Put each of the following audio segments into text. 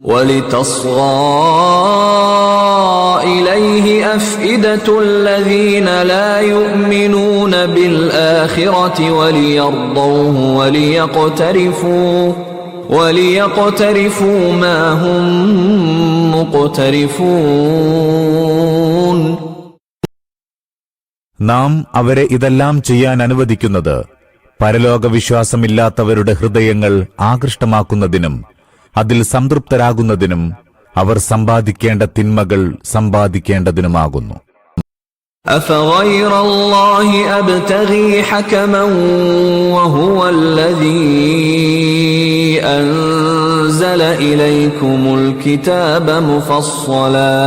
وَلِتَصْغَى إِلَيْهِ أَفْئِدَةُ الَّذِينَ لَا يُؤْمِنُونَ بِالْآخِرَةِ وَلِيَرْضَوْهُ وَلِيَقْتَرِفُوا مَا هُمْ مُقْتَرِفُونَ. നാം അവരെ ഇതെല്ലാം ചെയ്യാൻ അനുവദിക്കുന്നത് പരലോകവിശ്വാസമില്ലാത്തവരുടെ ഹൃദയങ്ങൾ ആകൃഷ്ടമാക്കുന്നതിനും അതിൽ സംതൃപ്തരാകുന്നതിനും അവർ സമ്പാദിക്കേണ്ട തിന്മകൾ സമ്പാദിക്കേണ്ടതിനുമാകുന്നു. أَفَغَيْرَ اللَّهِ أَبْتَغِي حَكَمًا وَهُوَ الَّذِي أَنزَلَ إِلَيْكُمُ الْكِتَابَ مُفَصَّلًا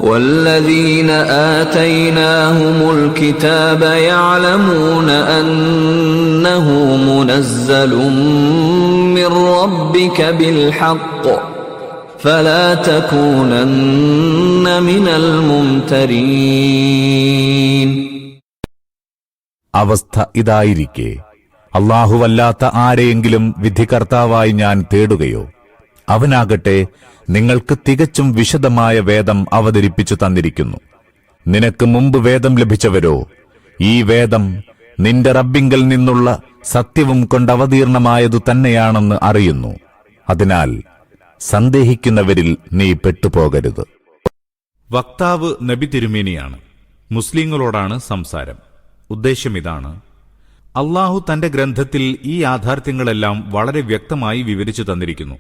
وَالَّذِينَ آتَيْنَاهُمُ الْكِتَابَ يَعْلَمُونَ أَنَّهُ مُنَزَّلٌ مِّن رَّبِّكَ بِالْحَقِّ فَلَا تَكُونَنَّ مِنَ الْمُمْتَرِينَ. അവസ്ഥ ഇതായിരിക്കെ അല്ലാഹുവല്ലാത്ത ആരെയെങ്കിലും വിധികർത്താവായി ഞാൻ തേടുകയോ, അവനാകട്ടെ നിങ്ങൾക്ക് തികച്ചും വിശദമായ വേദം അവതരിപ്പിച്ചു തന്നിരിക്കുന്നു. നിനക്ക് മുമ്പ് വേദം ലഭിച്ചവരോ ഈ വേദം നിന്റെ റബ്ബിങ്കൽ നിന്നുള്ള സത്യവും കൊണ്ടവതീർണമായതു തന്നെയാണെന്ന് അറിയുന്നു. അതിനാൽ സന്ദേഹിക്കുന്നവരിൽ നീ പെട്ടുപോകരുത്. വക്താവ് നബി തിരുമേനിയാണ്. മുസ്ലിങ്ങളോടാണ് സംസാരം. ഉദ്ദേശ്യമിതാണ്: അള്ളാഹു തന്റെ ഗ്രന്ഥത്തിൽ ഈ യാഥാർത്ഥ്യങ്ങളെല്ലാം വളരെ വ്യക്തമായി വിവരിച്ചു തന്നിരിക്കുന്നു.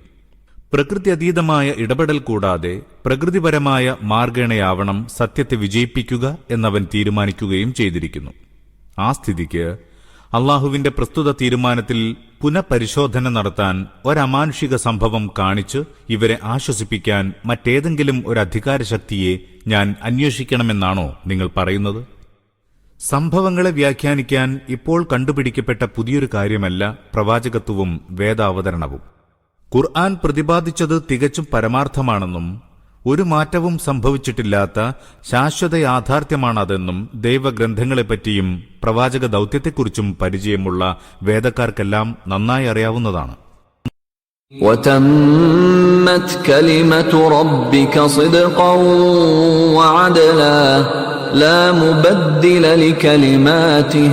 പ്രകൃത്യതീതമായ ഇടപെടൽ കൂടാതെ പ്രകൃതിപരമായ മാർഗേണയാവണം സത്യത്തെ വിജയിപ്പിക്കുക എന്നവൻ തീരുമാനിക്കുകയും ചെയ്തിരിക്കുന്നു. ആ സ്ഥിതിക്ക് അള്ളാഹുവിന്റെ പ്രസ്തുത തീരുമാനത്തിൽ പുനഃപരിശോധന നടത്താൻ ഒരമാനുഷിക സംഭവം കാണിച്ച് ഇവരെ ആശ്വസിപ്പിക്കാൻ മറ്റേതെങ്കിലും ഒരു അധികാരശക്തിയെ ഞാൻ അന്വേഷിക്കണമെന്നാണോ നിങ്ങൾ പറയുന്നത്? സംഭവങ്ങളെ വ്യാഖ്യാനിക്കാൻ ഇപ്പോൾ കണ്ടുപിടിക്കപ്പെട്ട പുതിയൊരു കാര്യമല്ല പ്രവാചകത്വവും വേദാവതരണവും. ഖുർആൻ പ്രതിപാദിച്ചത് തികച്ചും പരമാർത്ഥമാണെന്നും ഒരു മാറ്റവും സംഭവിച്ചിട്ടില്ലാത്ത ശാശ്വത യാഥാർത്ഥ്യമാണതെന്നും ദൈവഗ്രന്ഥങ്ങളെപ്പറ്റിയും പ്രവാചക ദൌത്യത്തെക്കുറിച്ചും പരിചയമുള്ള വേദക്കാർക്കെല്ലാം നന്നായി അറിയാവുന്നതാണ്. وَتَمَّتْ كَلِمَةُ رَبِّكَ صِدْقًا وَعَدْلًا لَا مُبَدِّلَ لِكَلِمَاتِهِ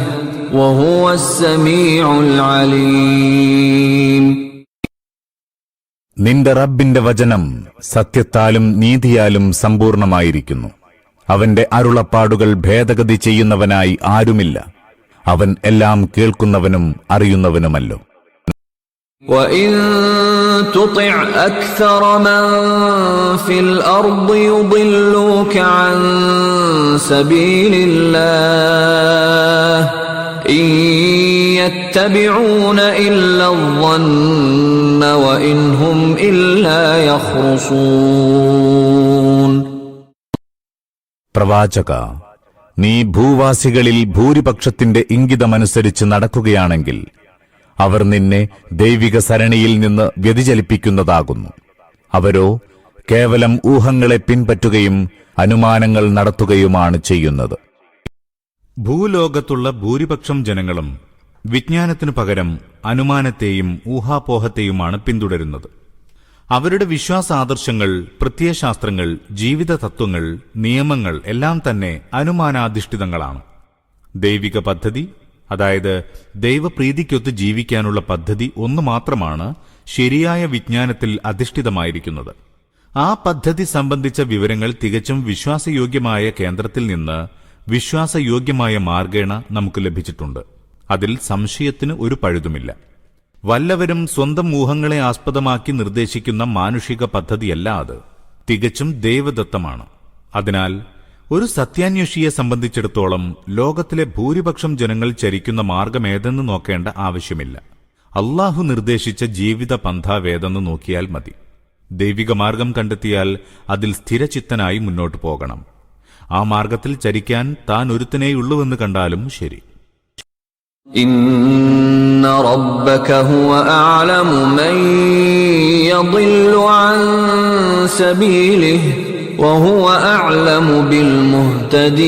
وَهُوَ السَّمِيعُ الْعَلِيمُ. നിന്റെ റബ്ബിന്റെ വചനം സത്യത്താലും നീതിയാലും സമ്പൂർണമായിരിക്കുന്നു. അവന്റെ അരുളപ്പാടുകൾ ഭേദഗതി ചെയ്യുന്നവനായി ആരുമില്ല. അവൻ എല്ലാം കേൾക്കുന്നവനും അറിയുന്നവനുമല്ലോ. وَإِن تُطِعْ أَكْثَرَ مَن فِي الْأَرْضِ يُضِلُّوكَ عَن سَبِيلِ اللَّهِ إِن يَتَّبِعُونَ إِلَّا الظَّنَّ وَإِنْ هُمْ إِلَّا يَخْرُصُونَ. പ്രവാചക, നീ ഭൂവാസികളിൽ ഭൂരിപക്ഷത്തിന്റെ ഇംഗിതമനുസരിച്ച് നടക്കുകയാണെങ്കിൽ അവർ നിന്നെ ദൈവിക സരണിയിൽ നിന്ന് വ്യതിചലിപ്പിക്കുന്നതാകുന്നു. അവരോ കേവലം ഊഹങ്ങളെ പിൻപറ്റുകയും അനുമാനങ്ങൾ നടത്തുകയുമാണ് ചെയ്യുന്നത്. ഭൂലോകത്തുള്ള ഭൂരിപക്ഷം ജനങ്ങളും വിജ്ഞാനത്തിനു പകരം അനുമാനത്തെയും ഊഹാപോഹത്തെയുമാണ് പിന്തുടരുന്നത്. അവരുടെ വിശ്വാസാദർശങ്ങൾ, പ്രത്യയശാസ്ത്രങ്ങൾ, ജീവിത തത്വങ്ങൾ, നിയമങ്ങൾ എല്ലാം തന്നെ അനുമാനാധിഷ്ഠിതങ്ങളാണ്. ദൈവിക പദ്ധതി, അതായത് ദൈവപ്രീതിക്കൊത്ത് ജീവിക്കാനുള്ള പദ്ധതി ഒന്നു മാത്രമാണ് ശരിയായ വിജ്ഞാനത്തിൽ അധിഷ്ഠിതമായിരിക്കുന്നത്. ആ പദ്ധതി സംബന്ധിച്ച വിവരങ്ങൾ തികച്ചും വിശ്വാസയോഗ്യമായ കേന്ദ്രത്തിൽ നിന്ന് വിശ്വാസയോഗ്യമായ മാർഗേണ നമുക്ക് ലഭിച്ചിട്ടുണ്ട്. അതിൽ സംശയത്തിന് ഒരു പഴുതുമില്ല. വല്ലവരും സ്വന്തം ഊഹങ്ങളെ ആസ്പദമാക്കി നിർദ്ദേശിക്കുന്ന മാനുഷിക പദ്ധതിയല്ല അത്. തികച്ചും ദൈവദത്തമാണ്. അതിനാൽ ഒരു സത്യാന്വേഷിയെ സംബന്ധിച്ചിടത്തോളം ലോകത്തിലെ ഭൂരിപക്ഷം ജനങ്ങൾ ചരിക്കുന്ന മാർഗമേതെന്ന് നോക്കേണ്ട ആവശ്യമില്ല. അള്ളാഹു നിർദ്ദേശിച്ച ജീവിത പന്ഥാവേതെന്ന് നോക്കിയാൽ മതി. ദൈവിക മാർഗം കണ്ടെത്തിയാൽ അതിൽ സ്ഥിരചിത്തനായി മുന്നോട്ടു പോകണം. ആ മാർഗത്തിൽ ചരിക്കാൻ താൻ ഒരുത്തനേയുള്ളൂവെന്ന് കണ്ടാലും ശരി. ഇന്ന റബ്ബക ഹുവ അഅലമു മൻ യദില്ലു അൻ സബീലിഹി വഹുവ അഅലമു ബിൽ മുഹ്തദീൻ.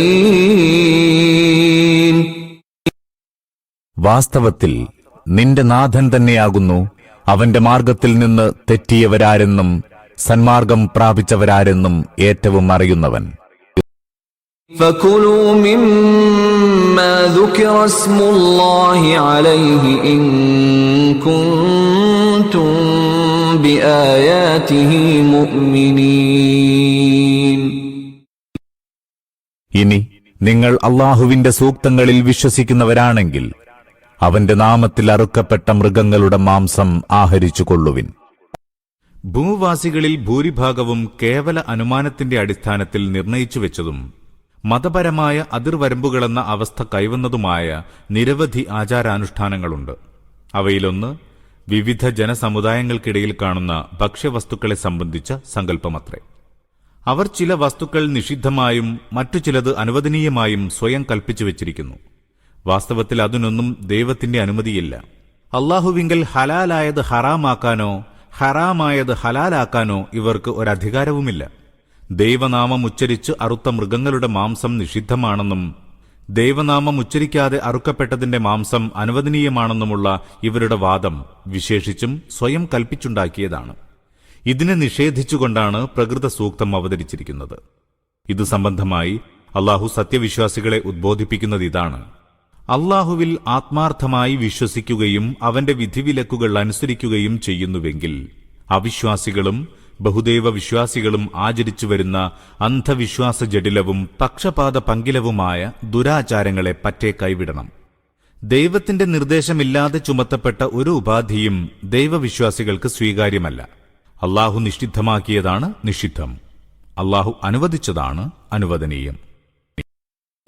വാസ്തവത്തിൽ നിന്റെ നാഥൻ തന്നെയാകുന്നു അവന്റെ മാർഗത്തിൽ നിന്ന് തെറ്റിയവരാരെന്നും സന്മാർഗം പ്രാപിച്ചവരാരെന്നും ഏറ്റവും അറിയുന്നവൻ. فَكُلُوا مِمَّا ذُكِرَ اسْمُ اللَّهِ عَلَيْهِ إِن كُنتُم بِآيَاتِهِ مُؤْمِنِينَ. ഇനി നിങ്ങൾ അല്ലാഹുവിന്റെ സൂക്തങ്ങളിൽ വിശ്വസിക്കുന്നവരാണെങ്കിൽ അവന്റെ നാമത്തിൽ അറുക്കപ്പെട്ട മൃഗങ്ങളുടെ മാംസം ആഹരിച്ചുകൊള്ളുവിൻ. ഭൂവാസികളിൽ ഭൂരിഭാഗവും കേവല അനുമാനത്തിന്റെ അടിസ്ഥാനത്തിൽ നിർണയിച്ചുവെച്ചതും മതപരമായ അതിർവരമ്പുകളെന്ന അവസ്ഥ കൈവന്നതുമായ നിരവധി ആചാരാനുഷ്ഠാനങ്ങളുണ്ട്. അവയിലൊന്ന് വിവിധ ജനസമുദായങ്ങൾക്കിടയിൽ കാണുന്ന ഭക്ഷ്യവസ്തുക്കളെ സംബന്ധിച്ച സങ്കല്പമത്രേ. അവർ ചില വസ്തുക്കൾ നിഷിദ്ധമായും മറ്റു ചിലത് അനുവദനീയമായും സ്വയം കൽപ്പിച്ചു വച്ചിരിക്കുന്നു. വാസ്തവത്തിൽ അതിനൊന്നും ദൈവത്തിന്റെ അനുമതിയില്ല. അല്ലാഹുവിങ്കൽ ഹലാലായത് ഹറാമാക്കാനോ ഹറാമായത് ഹലാലാക്കാനോ ഇവർക്ക് ഒരധികാരവുമില്ല. ദൈവനാമം ഉച്ചരിച്ച് അറുത്ത മൃഗങ്ങളുടെ മാംസം നിഷിദ്ധമാണെന്നും ദൈവനാമം ഉച്ചരിക്കാതെ അറുക്കപ്പെട്ടതിന്റെ മാംസം അനുവദനീയമാണെന്നുമുള്ള ഇവരുടെ വാദം വിശേഷിച്ചും സ്വയം കൽപ്പിച്ചുണ്ടാക്കിയതാണ്. ഇതിനെ നിഷേധിച്ചുകൊണ്ടാണ് പ്രകൃത സൂക്തം അവതരിച്ചിരിക്കുന്നത്. ഇതു സംബന്ധമായി അല്ലാഹു സത്യവിശ്വാസികളെ ഉദ്ബോധിപ്പിക്കുന്നത് ഇതാണ്: അല്ലാഹുവിൽ ആത്മാർത്ഥമായി വിശ്വസിക്കുകയും അവന്റെ വിധിവിലക്കുകൾ അനുസരിക്കുകയും ചെയ്യുന്നുവെങ്കിൽ അവിശ്വാസികളും ബഹുദൈവ വിശ്വാസികളും ആചരിച്ചുവരുന്ന അന്ധവിശ്വാസ ജഡിലവും പക്ഷപാത പങ്കിലവുമായ ദുരാചാരങ്ങളെ പറ്റെ കൈവിടണം. ദൈവത്തിന്റെ നിർദ്ദേശമില്ലാതെ ചുമത്തപ്പെട്ട ഒരു ഉപാധിയും ദൈവവിശ്വാസികൾക്ക് സ്വീകാര്യമല്ല. അല്ലാഹു നിഷിദ്ധമാക്കിയതാണ് നിഷിദ്ധം, അല്ലാഹു അനുവദിച്ചതാണ് അനുവദനീയം.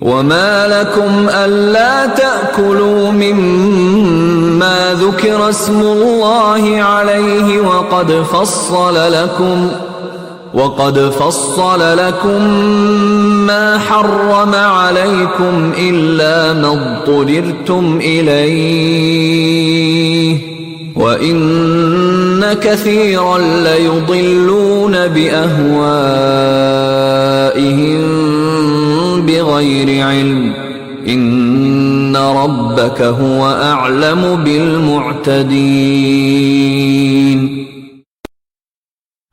وَمَا لَكُمْ أَلَّا تَأْكُلُوا مِمَّا ذُكِرَ اسْمُ اللَّهِ عَلَيْهِ وَقَدْ فَصَّلَ لَكُم مَّا حَرَّمَ عَلَيْكُمْ إِلَّا مَا اضْطُرِرْتُمْ إِلَيْهِ وَإِنَّ كَثِيرًا لَّيُضِلُّونَ بِأَهْوَائِهِم بِغَيْرِ عِلْمٍ إِنَّ رَبَّكَ هُوَ أَعْلَمُ بِالْمُعْتَدِينَ.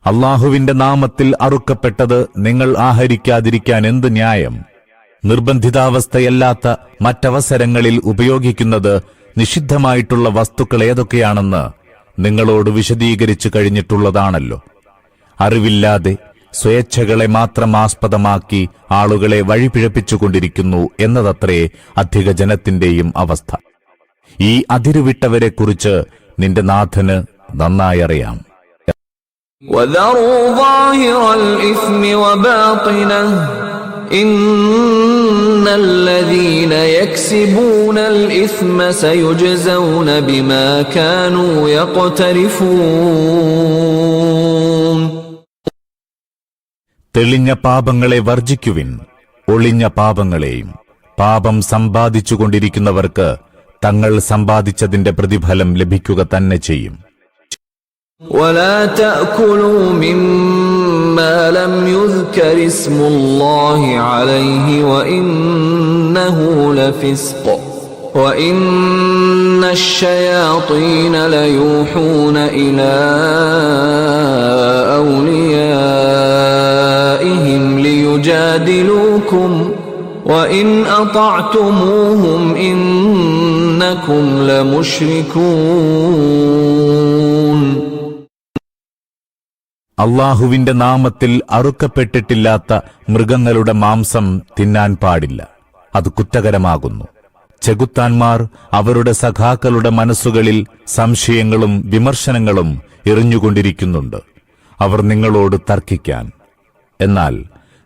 അല്ലാഹുവിന്റെ നാമത്തിൽ അറുക്കപ്പെട്ടത് നിങ്ങൾ ആഹരിക്കാതിരിക്കാൻ എന്ത് ന്യായം? നിർബന്ധിതാവസ്ഥയല്ലാത്ത മറ്റവസരങ്ങളിൽ ഉപയോഗിക്കുന്നത് നിഷിദ്ധമായിട്ടുള്ള വസ്തുക്കൾ ഏതൊക്കെയാണെന്ന് നിങ്ങളോട് വിശദീകരിച്ചു കഴിഞ്ഞിട്ടുള്ളതാണല്ലോ. അറിവില്ലാതെ സ്വേച്ഛകളെ മാത്രം ആസ്പദമാക്കി ആളുകളെ വഴിപിഴപ്പിച്ചുകൊണ്ടിരിക്കുന്നു എന്നതത്രേ അധിക ജനത്തിന്റെയും അവസ്ഥ. ഈ അതിരുവിട്ടവരെക്കുറിച്ച് നിന്റെ നാഥന് നന്നായി അറിയാം. وَذَرُوا ظَاهِرَ الْإِثْمِ وَبَاطِنَهُ إِنَّ الَّذِينَ يَكْسِبُونَ الْإِثْمَ سَيُجْزَوْنَ بِمَا كَانُوا يَقْتَرِفُونَ. തെളിഞ്ഞ പാപങ്ങളെ വർജിക്കുവിൻ, ഒളിഞ്ഞ പാപങ്ങളെയും. പാപം സമ്പാദിച്ചുകൊണ്ടിരിക്കുന്നവർക്ക് തങ്ങൾ സമ്പാദിച്ചതിന്റെ പ്രതിഫലം ലഭിക്കുക തന്നെ ചെയ്യും. وَلَا تَأْكُلُوا مِمَّا لَمْ يُذْكَرِ اسْمُ اللَّهِ عَلَيْهِ وَإِنَّهُ لَفِسْقٌ وَإِنَّ الشَّيَاطِينَ لَيُوحُونَ إِلَىٰ أَوْلِيَائِهِمْ لِيُجَادِلُوكُمْ وَإِنْ أَطَعْتُمُوهُمْ إِنَّكُمْ لَمُشْرِكُونَ. അല്ലാഹുവിന്റെ നാമത്തിൽ അറുക്കപ്പെട്ടിട്ടില്ലാത്ത മൃഗങ്ങളുടെ മാംസം തിന്നാൻ പാടില്ല, അത് കുറ്റകരമാകുന്നു. ചെകുത്താന്മാർ അവരുടെ സഖാക്കളുടെ മനസ്സുകളിൽ സംശയങ്ങളും വിമർശനങ്ങളും എറിഞ്ഞുകൊണ്ടിരിക്കുന്നുണ്ട്, അവർ നിങ്ങളോട് തർക്കിക്കാൻ. എന്നാൽ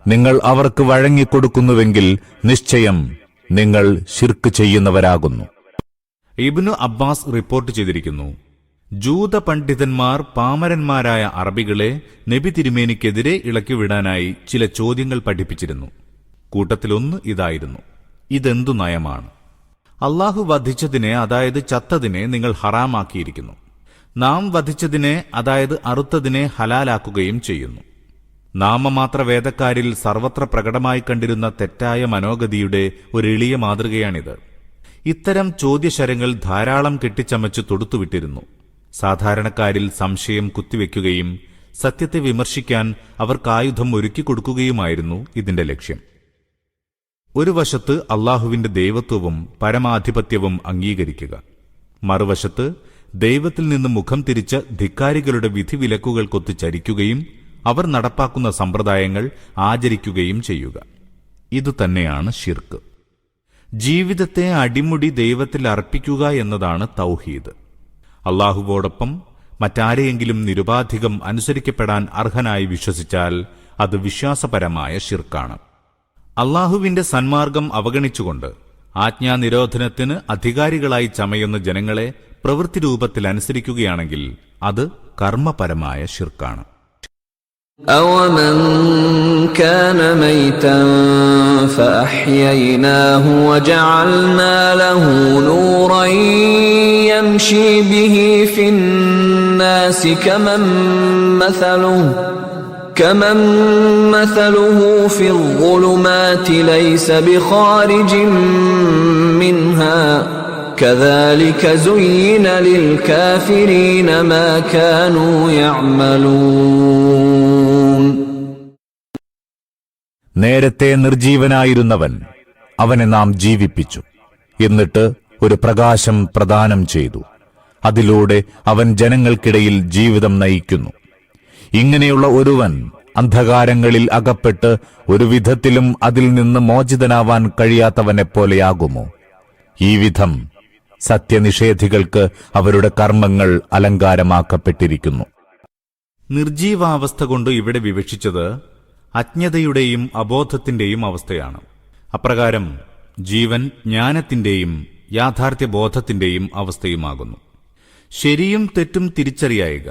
നിങ്ങൾ അവർക്ക് വഴങ്ങിക്കൊടുക്കുന്നുവെങ്കിൽ നിശ്ചയം നിങ്ങൾ ശിർക്ക് ചെയ്യുന്നവരാകുന്നു. ഇബ്നു അബ്ബാസ് റിപ്പോർട്ട് ചെയ്തിരിക്കുന്നു, ജൂത പണ്ഡിതന്മാർ പാമരന്മാരായ അറബികളെ നബി തിരുമേനിക്കെതിരെ ഇളക്കിവിടാനായി ചില ചോദ്യങ്ങൾ പഠിപ്പിച്ചിരുന്നു. കൂട്ടത്തിലൊന്ന് ഇതായിരുന്നു: ഇതെന്തു നയമാണ്? അല്ലാഹു വധിച്ചതിനെ, അതായത് ചത്തതിനെ നിങ്ങൾ ഹറാമാക്കിയിരിക്കുന്നു. നാം വധിച്ചതിനെ, അതായത് അറുത്തതിനെ ഹലാലാക്കുകയും ചെയ്യുന്നു. നാമമാത്ര വേദക്കാരിൽ സർവത്ര പ്രകടമായി കണ്ടിരുന്ന തെറ്റായ മനോഗതിയുടെ ഒരു എളിയ മാതൃകയാണിത്. ഇത്തരം ചോദ്യശരങ്ങൾ ധാരാളം കെട്ടിച്ചമച്ച് തൊടുത്തുവിട്ടിരുന്നു. സാധാരണക്കാരിൽ സംശയം കുത്തിവെക്കുകയും സത്യത്തെ വിമർശിക്കാൻ അവർക്കായുധം ഒരുക്കിക്കൊടുക്കുകയുമായിരുന്നു ഇതിന്റെ ലക്ഷ്യം. ഒരു വശത്ത് അള്ളാഹുവിന്റെ ദൈവത്വവും പരമാധിപത്യവും അംഗീകരിക്കുക, മറുവശത്ത് ദൈവത്തിൽ നിന്ന് മുഖം തിരിച്ച ധിക്കാരികളുടെ വിധിവിലക്കുകൾക്കൊത്ത് ചരിക്കുകയും അവർ നടപ്പാക്കുന്ന സമ്പ്രദായങ്ങൾ ആചരിക്കുകയും ചെയ്യുക. ഇതുതന്നെയാണ് ശിർക്ക്. ജീവിതത്തെ അടിമുടി ദൈവത്തിൽ അർപ്പിക്കുക എന്നതാണ് തൗഹീദ്. അള്ളാഹുവോടൊപ്പം മറ്റാരെയെങ്കിലും നിരുപാധികം അനുസരിക്കപ്പെടാൻ അർഹനായി വിശ്വസിച്ചാൽ അത് വിശ്വാസപരമായ ശിർക്കാണ്. അള്ളാഹുവിന്റെ സന്മാർഗം അവഗണിച്ചുകൊണ്ട് ആജ്ഞാനിരോധനത്തിന് അധികാരികളായി ചമയുന്ന ജനങ്ങളെ പ്രവൃത്തിരൂപത്തിൽ അനുസരിക്കുകയാണെങ്കിൽ അത് കർമ്മപരമായ ശിർക്കാണ്. أَوَمَنْ كَانَ مَيْتًا فَأَحْيَيْنَاهُ وَجَعَلْنَا لَهُ نُورًا يَمْشِي بِهِ فِي النَّاسِ كَمَنْ مَثَلُهُ فِي الظُّلُمَاتِ لَيْسَ بِخَارِجٍ مِنْهَا كَذَلِكَ زُيِّنَ لِلْكَافِرِينَ مَا كَانُوا يَعْمَلُونَ. നേരത്തെ നിർജീവനായിരുന്നവൻ അവനെ നാം ജീവിപ്പിച്ചു, എന്നിട്ട് ഒരു പ്രകാശം പ്രദാനം ചെയ്തു. അതിലൂടെ അവൻ ജനങ്ങൾക്കിടയിൽ ജീവിതം നയിക്കുന്നു. ഇങ്ങനെയുള്ള ഒരുവൻ അന്ധകാരങ്ങളിൽ അകപ്പെട്ട് ഒരു വിധത്തിലും അതിൽ നിന്ന് മോചിതനാവാൻ കഴിയാത്തവനെപ്പോലെയാകുമോ? ഈ വിധം സത്യനിഷേധികൾക്ക് അവരുടെ കർമ്മങ്ങൾ അലങ്കാരമാക്കപ്പെട്ടിരിക്കുന്നു. നിർജീവാവസ്ഥ കൊണ്ട് ഇവിടെ വിവക്ഷിച്ചത് അജ്ഞതയുടെയും അബോധത്തിന്റെയും അവസ്ഥയാണ്. അപ്രകാരം ജീവൻ ജ്ഞാനത്തിന്റെയും യാഥാർത്ഥ്യബോധത്തിന്റെയും അവസ്ഥയുമാകുന്നു. ശരിയും തെറ്റും തിരിച്ചറിയുക,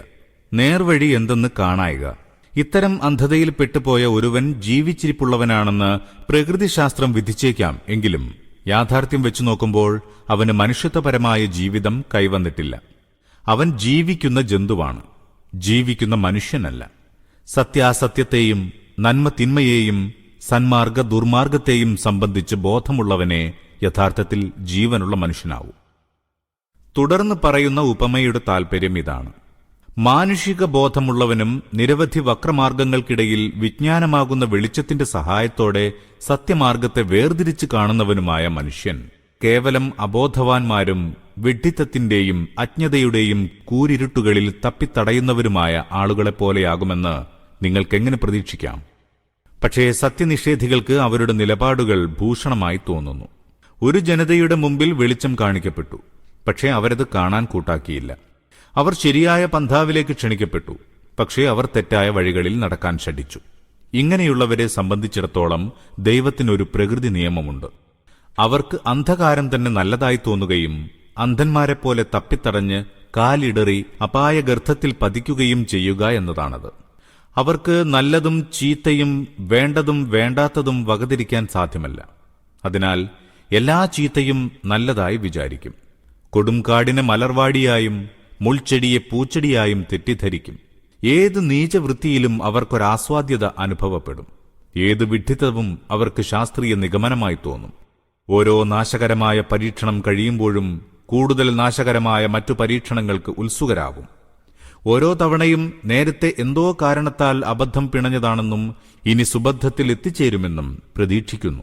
നേർവഴി എന്തെന്ന് കാണായിക. ഇത്തരം അന്ധതയിൽ പെട്ടുപോയ ഒരുവൻ ജീവിച്ചിരിപ്പുള്ളവനാണെന്ന് പ്രകൃതിശാസ്ത്രം വിധിച്ചേക്കാം. എങ്കിലും യാഥാർത്ഥ്യം വെച്ചു നോക്കുമ്പോൾ അവന് മനുഷ്യത്വപരമായ ജീവിതം കൈവന്നിട്ടില്ല. അവൻ ജീവിക്കുന്ന ജന്തുവാണ്, ജീവിക്കുന്ന മനുഷ്യനല്ല. സത്യാസത്യത്തെയും നന്മ തിന്മയെയും സന്മാർഗ ദുർമാർഗത്തെയും സംബന്ധിച്ച് ബോധമുള്ളവനെ യഥാർത്ഥത്തിൽ ജീവനുള്ള മനുഷ്യനാവൂ. തുടർന്ന് പറയുന്ന ഉപമയുടെ താൽപര്യം ഇതാണ്: മാനുഷിക ബോധമുള്ളവനും നിരവധി വക്രമാർഗങ്ങൾക്കിടയിൽ വിജ്ഞാനമാകുന്ന വെളിച്ചത്തിന്റെ സഹായത്തോടെ സത്യമാർഗത്തെ വേർതിരിച്ചു കാണുന്നവനുമായ മനുഷ്യൻ കേവലം അബോധവാന്മാരും വിഡ്ഢിത്തത്തിന്റെയും അജ്ഞതയുടെയും കൂരിരുട്ടുകളിൽ തപ്പിത്തടയുന്നവരുമായ ആളുകളെപ്പോലെയാകുമെന്ന് നിങ്ങൾക്കെങ്ങനെ പ്രതീക്ഷിക്കാം? പക്ഷേ സത്യനിഷേധികൾക്ക് അവരുടെ നിലപാടുകൾ ഭൂഷണമായി തോന്നുന്നു. ഒരു ജനതയുടെ മുമ്പിൽ വെളിച്ചം കാണിക്കപ്പെട്ടു, പക്ഷേ അവരത് കാണാൻ കൂട്ടാക്കിയില്ല. അവർ ശരിയായ പന്ഥാവിലേക്ക് ക്ഷണിക്കപ്പെട്ടു, പക്ഷേ അവർ തെറ്റായ വഴികളിൽ നടക്കാൻ ശഠിച്ചു. ഇങ്ങനെയുള്ളവരെ സംബന്ധിച്ചിടത്തോളം ദൈവത്തിനൊരു പ്രകൃതി നിയമമുണ്ട്. അവർക്ക് അന്ധകാരം തന്നെ നല്ലതായി തോന്നുകയും അന്ധന്മാരെപ്പോലെ തപ്പിത്തടഞ്ഞ് കാലിടറി അപായഗർത്തത്തിൽ പതിക്കുകയും ചെയ്യുക എന്നതാണത്. അവർക്ക് നല്ലതും ചീത്തയും വേണ്ടതും വേണ്ടാത്തതും വകതിരിക്കാൻ സാധ്യമല്ല. അതിനാൽ എല്ലാ ചീത്തയും നല്ലതായി വിചാരിക്കും. കൊടുംകാടിനെ മലർവാടിയായും മുൾച്ചെടിയെ പൂച്ചെടിയായും തെറ്റിദ്ധരിക്കും. ഏത് നീചവൃത്തിയിലും അവർക്കൊരാസ്വാദ്യത അനുഭവപ്പെടും. ഏത് വിഡ്ഢിത്തവും അവർക്ക് ശാസ്ത്രീയ നിഗമനമായി തോന്നും. ഓരോ നാശകരമായ പരീക്ഷണം കഴിയുമ്പോഴും കൂടുതൽ നാശകരമായ മറ്റു പരീക്ഷണങ്ങൾക്ക് ഉത്സുകരാകും. ഓരോ തവണയും നേരത്തെ എന്തോ കാരണത്താൽ അബദ്ധം പിണഞ്ഞതാണെന്നും ഇനി സുബദ്ധത്തിൽ എത്തിച്ചേരുമെന്നും പ്രതീക്ഷിക്കുന്നു.